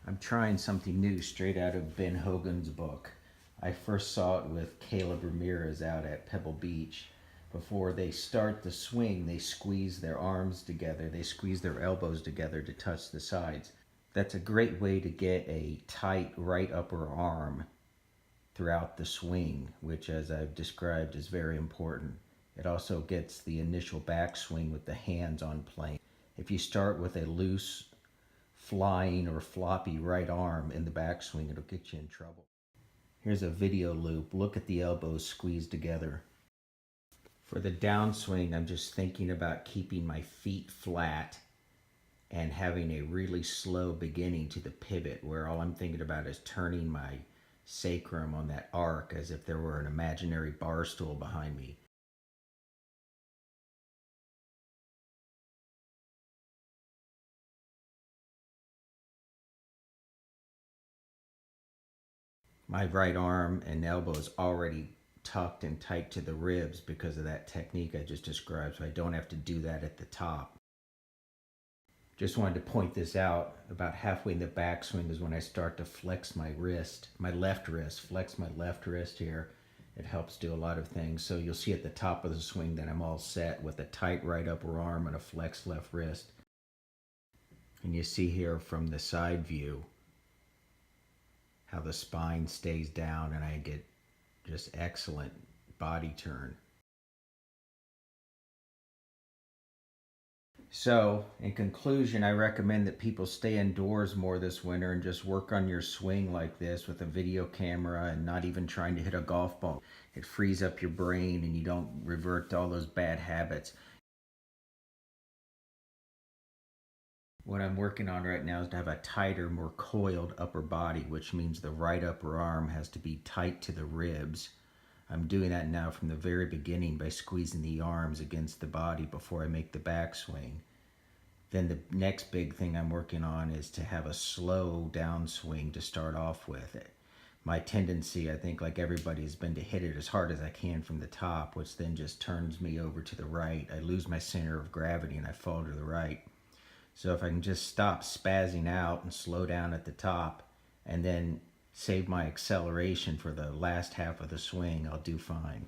I'm trying something new straight out of Ben Hogan's book. I first saw it with Caleb Ramirez out at Pebble Beach. Before they start the swing, they squeeze their arms together, they squeeze their elbows together to touch the sides. That's a great way to get a tight right upper arm throughout the swing, which, as I've described, is very important. It also gets the initial backswing with the hands on plane. If you start with a loose, flying, or floppy right arm in the backswing, it'll get you in trouble. Here's a video loop. Look at the elbows squeezed together. For the downswing, I'm just thinking about keeping my feet flat and having a really slow beginning to the pivot, where all I'm thinking about is turning my sacrum on that arc as if there were an imaginary bar stool behind me. My right arm and elbow is already tucked and tight to the ribs because of that technique I just described, so I don't have to do that at the top. Just wanted to point this out. About halfway in the backswing is when I start to flex my wrist, my left wrist, flex my left wrist here. It helps do a lot of things. So you'll see at the top of the swing that I'm all set with a tight right upper arm and a flexed left wrist. And you see here from the side view how the spine stays down and I get just excellent body turn. So, in conclusion, I recommend that people stay indoors more this winter and just work on your swing like this with a video camera and not even trying to hit a golf ball. It frees up your brain and you don't revert to all those bad habits. What I'm working on right now is to have a tighter, more coiled upper body, which means the right upper arm has to be tight to the ribs. I'm doing that now from the very beginning by squeezing the arms against the body before I make the backswing. Then the next big thing I'm working on is to have a slow downswing to start off with. My tendency, I think, like everybody, has been to hit it as hard as I can from the top, which then just turns me over to the right. I lose my center of gravity and I fall to the right. So if I can just stop spazzing out and slow down at the top and then save my acceleration for the last half of the swing, I'll do fine.